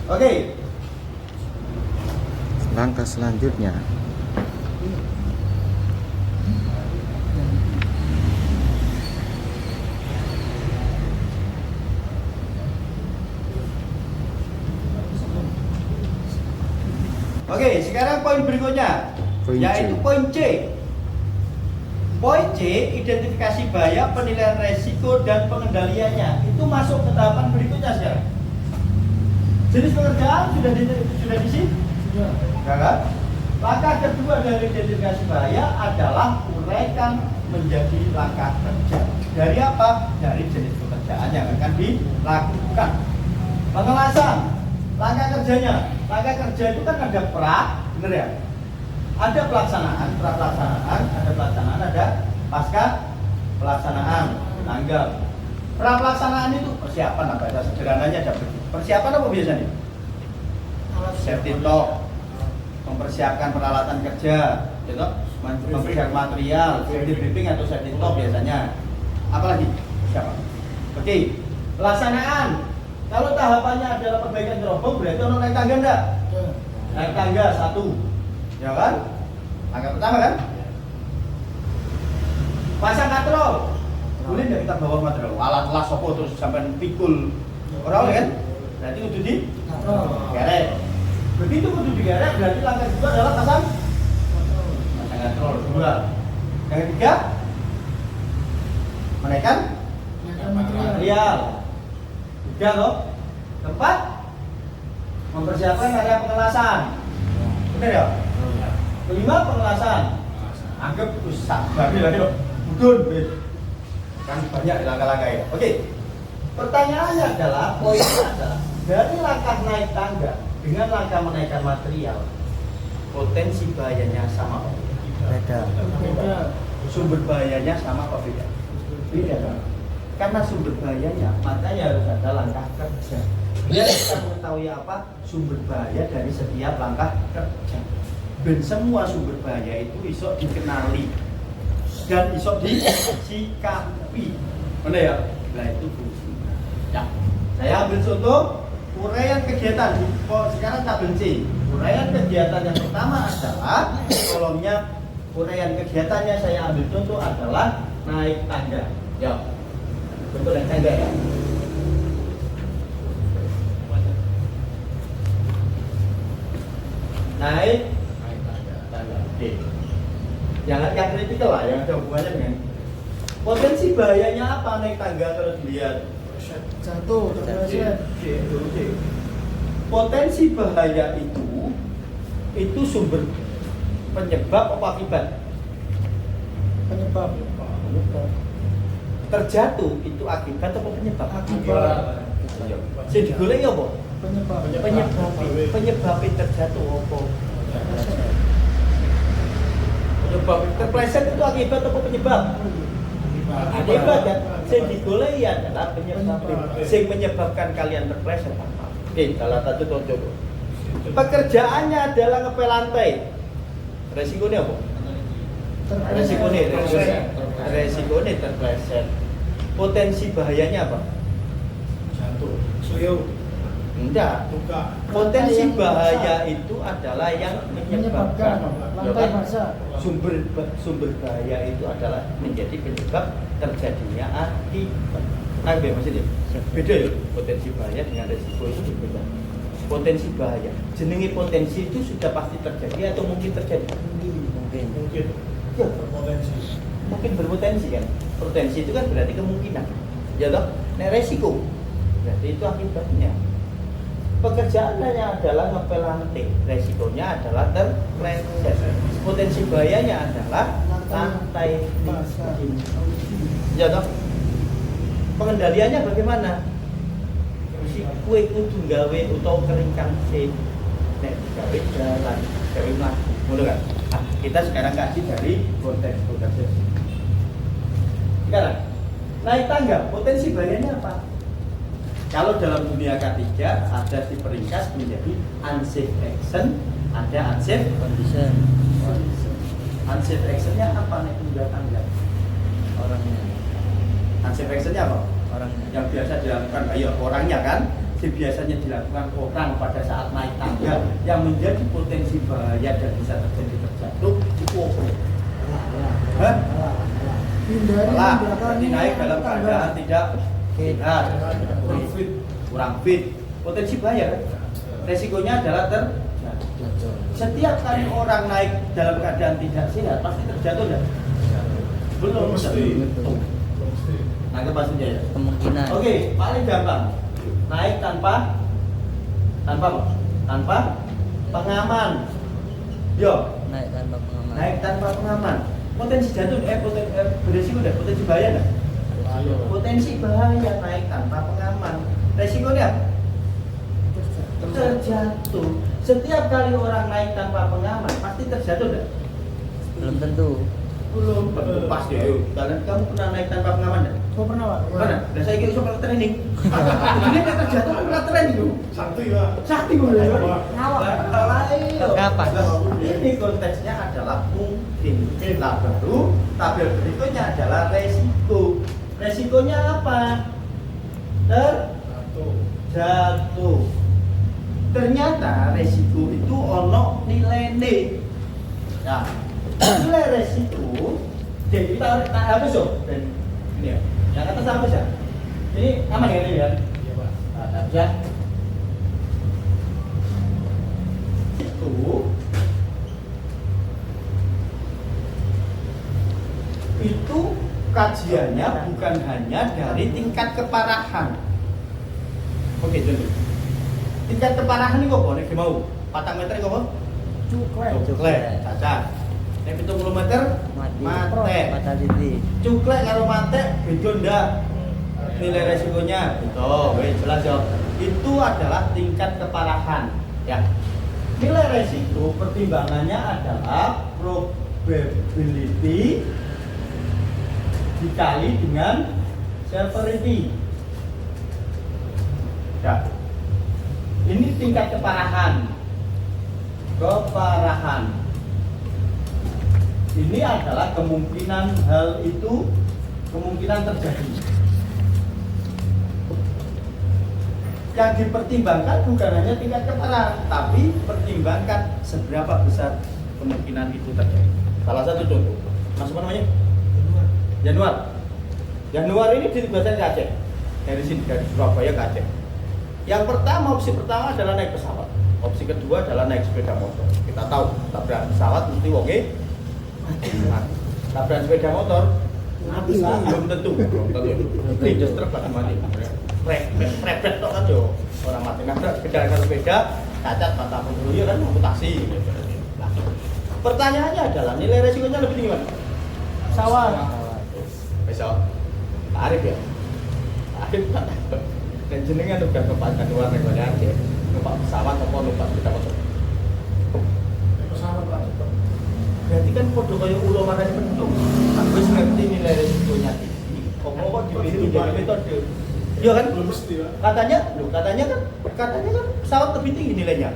Oke. Langkah selanjutnya, Oke, sekarang poin berikutnya, Poin C. yaitu poin C. Poin C, identifikasi bahaya, penilaian resiko dan pengendaliannya. Itu masuk ke tahapan berikutnya sekarang. Jenis pekerjaan sudah di sini? Sudah. Kan? Langkah kedua dari identifikasi bahaya adalah uraikan menjadi langkah kerja. Dari apa? Dari jenis pekerjaan yang akan dilakukan. Pengelasan, langkah kerjanya. Langkah kerja itu kan ada bener ya? Ada pelaksanaan, pra-pelaksanaan, ada pelaksanaan, ada pasca pelaksanaan, tanggal. Pra-pelaksanaan itu persiapan, apa bahasa sederhananya ada persiapan apa biasanya? Safety talk, mempersiapkan peralatan kerja, gitu? Mempersiapkan material, safety briefing atau safety talk biasanya. Apalagi? Siapa? Oke, pelaksanaan. Kalau tahapannya adalah perbaikan gerobak, berarti orang naik tangga enggak? Naik tangga satu, ya kan? Tangga pertama kan? Pasang katrol, boleh nggak kita bawa material? Alat sopo terus sampai pikul orang kan? Berarti kudu di gerek. Begitu kudu di gerek, berarti langkah kedua adalah pasang katrol dua. Yang ketiga, menaikkan material. Tiga loh. Keempat, mempersiapkan area pengelasan. Benar ya? Kelima, pengelasan. Anggap sabar ya, mudun. Kan banyak langkah-langkah ya. Oke. Pertanyaannya adalah, poinnya adalah dari langkah naik tangga dengan langkah menaikkan material, potensi bahayanya sama apa? beda. Sumber bahayanya sama apa beda? Beda. Karena sumber bahayanya, makanya harus ada langkah kerja. Biar kita mengetahui apa sumber bahaya dari setiap langkah kerja. Dan semua sumber bahaya itu iso dikenali dan iso disikapi. Mana ya? Nah itu fungsinya. Ya. Saya ambil contoh uraian kegiatan. Sekarang tak benci. Uraian kegiatan yang pertama adalah kolomnya uraian kegiatannya saya ambil contoh adalah naik tangga. Ya. Contoh naik tangga ya. Naik tangga. Oke. Yang kritikal lah, yang ada hubungannya dengan potensi bahayanya apa naik tangga kalau dilihat jatuh, terpleset. Potensi bahaya itu sumber penyebab apa akibat? Penyebab. Terjatuh itu akibat apa penyebab? Akibat. Sing digoleki apa? Penyebab. Penyebab terjatuh apa? Penyebab terpleset itu akibat apa penyebab? Akibat kan? Sing digoleki adalah penyebab. Sing menyebabkan kalian terpleset apa? Oke, salah satu contoh. Pekerjaannya adalah ngepel lantai. Resikonya apa? Resikonya terpleset. Potensi bahayanya apa? Jatuh, selio, Enggak. buka. Potensi bahaya itu adalah yang menyebabkan lantai basah. sumber bahaya itu adalah menjadi penyebab terjadinya akibat. Nah, maksudnya beda ya potensi bahaya dengan resiko itu berbeda. Potensi bahaya, jenenge potensi itu sudah pasti terjadi atau mungkin terjadi? Mungkin Ya, berpotensi. mungkin berpotensi kan. Potensi itu kan berarti kemungkinan. Ya toh? Nah, resiko berarti itu akibatnya. Pekerjaannya adalah ngepel lantai, resikonya adalah terpleset. Potensi bahayanya adalah lantai basah. ya toh? Pengendaliannya bagaimana? Si kue kudu gawe utawa keringkan sih. Nek gawe jalan, gawe mlaku. Ngono kan? Nah, kita sekarang kaji dari konteks pekerja. Sekarang naik tangga, potensi bahayanya apa? Kalau dalam dunia K3 ada diperingkas menjadi unsafe action, ada unsafe Condition Unsafe actionnya apa naik tangga? orangnya, Unsafe actionnya apa? orangnya. Yang biasa dilakukan, ayo orangnya kan, biasanya dilakukan orang pada saat naik tangga yang menjadi potensi bahaya dan bisa terjadi terjatuh itu apa? Hah? Hindari Salah, belakang berarti naik dalam keadaan tidak sehat, kurang fit, potensi bahaya kan? Resikonya adalah terjatuh. Setiap kali orang naik dalam keadaan tidak sehat pasti terjatuh enggak? Belum Mesti. Tuh. Nangkep maksudnya ya? Kemungkinan. Oke, paling gampang. Naik tanpa apa? Tanpa pengaman. Yo, Naik tanpa pengaman. naik tanpa pengaman. Potensi jatuh beresiko enggak? Potensi bahaya enggak? Potensi bahaya naik tanpa pengaman. Resikonya terjatuh. Setiap kali orang naik tanpa pengaman pasti terjatuh enggak? Belum tentu. Belum tentu pasti. Ayo, kalian kamu pernah naik tanpa pengaman enggak? Oh pernah Pak? Mana? Dan saya kira soal training. Jadi kita terjatuh pernah training dulu. Sakti lah. Sakti gue ya. Kapan? Ini konteksnya adalah mungkin. Lah baru tabel berikutnya adalah resiko. Resikonya apa? Terjatuh. Ternyata resiko itu ono nilai. Nah, nilai resiko. Jadi kita habis loh. Dan ini ya. Yang atas habis ya. Ini aman ya ini ya. Iya Pak. Nah, ya. Itu kajiannya bukan hanya dari tingkat keparahan. Oke, jadi tingkat keparahan ini kok nek mau 4 meter kok Cuklek. cuklek cacat. Nek 70 meter mate. Fatality. Cuklek karo mate beda ndak? Nilai resikonya betul, wes jelas ya. Itu adalah tingkat keparahan, ya. Nilai resiko pertimbangannya adalah probability dikali dengan severity. Ya. Ini tingkat keparahan. Keparahan. Ini adalah kemungkinan hal itu kemungkinan terjadi. Yang dipertimbangkan bukan hanya tingkat keparahan, tapi pertimbangkan seberapa besar kemungkinan itu terjadi. Salah satu contoh, Mas apa namanya? Januar ini ditugaskan ke Aceh. Dari sini dari Surabaya ke Aceh. Yang pertama, opsi pertama adalah naik pesawat. Opsi kedua adalah naik sepeda motor. Kita tahu, tabrak pesawat mesti wonge mati. Tabrak sepeda motor mati belum tentu. Itu terbatas mati. Repet tok kan yo orang mati. Nabrak sepeda cacat mata pembuluh ya kan amputasi. Nah, pertanyaannya adalah nilai resikonya lebih tinggi mana? Pesawat. Besok Arif ya. Arif dan jenengan udah numpak luar negara aja. Numpak pesawat atau numpak sepeda motor. Pesawat Pak. Berarti kan podo kaya ulo marani pentung. Aku wis ngerti nilai resikonya tinggi. Kok dipilih jadi metode. Iya kan? Belum mesti Pak. Katanya kan pesawat lebih tinggi nilainya.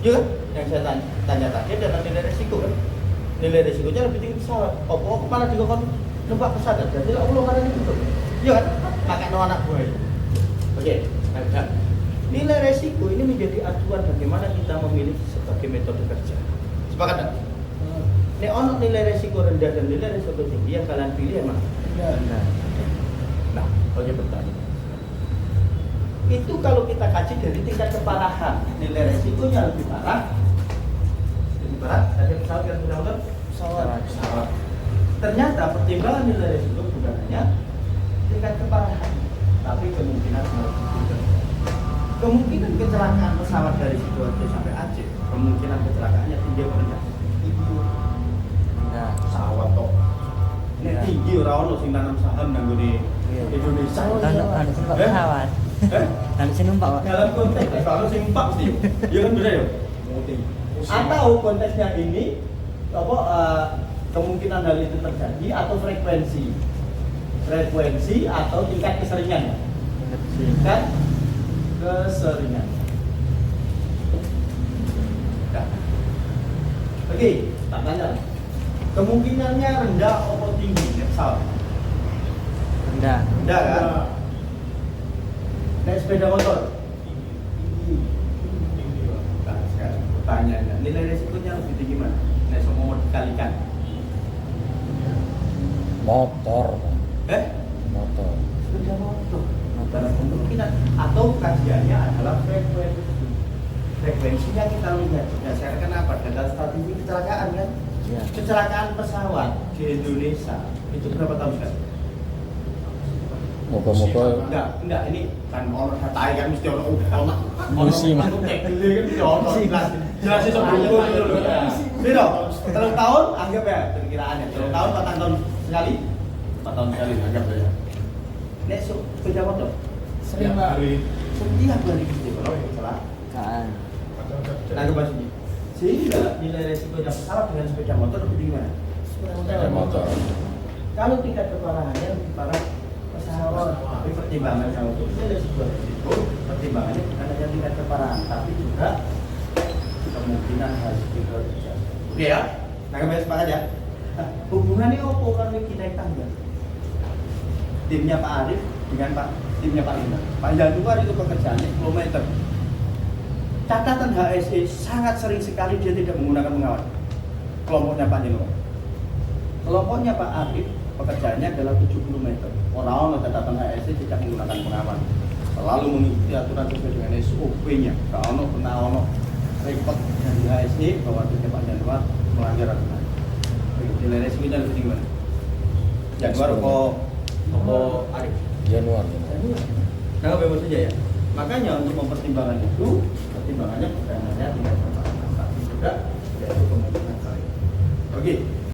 Iya kan? Yang saya tanya tadi adalah nilai resiko kan. Nilai resikonya lebih tinggi pesawat. Apa malah dikon numpak pesawat. Jadi lah ulo marani pentung. Iya kan? Makanya anak buah. Oke, nah, nilai resiko ini menjadi acuan bagaimana kita memilih sebagai metode kerja. Sepakat tak? Nek ono nilai resiko rendah dan nilai resiko tinggi yang kalian pilih yang mana? Benar. Nah, oke bertanya. Itu kalau kita kaji dari tingkat keparahan, nilai resikonya lebih parah. Lebih parah. Ada pesawat yang sudah nonton? Pesawat. Ternyata pertimbangan nilai resiko bukan hanya tingkat keparahan, tapi kemungkinan kemungkinan kecelakaan pesawat dari Sidoarjo sampai Aceh, kemungkinan kecelakaannya tinggi apa rendah? Nah, Pesawat toh. Ini Ya. tinggi orang ono sing nanam saham nang gone Iya. Indonesia. kan numpak Eh? pesawat. Kan sing numpak, Pak. Dalam konteks kalau sing empat sih. Iya kan bener ya? Atau konteksnya ini apa kemungkinan hal itu terjadi atau frekuensi atau tingkat keseringan. Tingkat keseringan. Nah. Oke, tak tanya. Kemungkinannya rendah atau tinggi pesawat? Rendah. Rendah kan? Naik sepeda motor nilai resikonya lebih tinggi mana? Nah, semua mau dikalikan. Motor. Eh? Motor. Sepeda motor. Dalam kemungkinan atau kajiannya adalah frekuensinya kita lihat berdasarkan apa? Data statistik kecelakaan kan? Iya. Kecelakaan pesawat di Indonesia itu berapa tahun sekali? Moga-moga Enggak, ini kan orang katai kan mesti orang Musim. kan mesti orang jelas itu sebelum itu loh. Biro, telung tahun anggap ya perkiraannya. Telung tahun 4 tahun sekali. 4 tahun sekali anggap ya. Nek sepeda motor Sering Pak. setiap hari gitu kalau kecelakaan. Kaan. Anggap bahas ini. Sehingga nilai resikonya pesawat dengan sepeda motor lebih tinggi mana? sepeda motor. Kalau tingkat keparahannya lebih parah pesawat, tapi pertimbangan kalau untuk nilai sebuah risiko, pertimbangannya bukan hanya tingkat keparahan, tapi juga kemungkinan hal itu terjadi. Oke ya, nah kembali sepakat ya. Nah, hubungannya apa kalau kita naik tangga? Timnya Pak Arif dengan timnya Pak Indra. Pak Januar itu pekerjaannya kilometer. Catatan HSE sangat sering sekali dia tidak menggunakan pengawas. Kelompoknya Pak Januar. Kelompoknya Pak Arif pekerjaannya adalah 70 meter. Orang catatan HSE tidak menggunakan pengaman. Selalu mengikuti aturan sesuai dengan SOP-nya. Kalau pernah repot dari HSE bahwa tidak Pak Januar melanggar aturan. Nilai resikonya lebih tinggi mana? Januar kok Arif? Januar. Nah, bebas saja ya. Makanya untuk mempertimbangkan itu, pertimbangannya bukan hanya tingkat keparahan, tapi juga yaitu kemungkinan saling. Oke.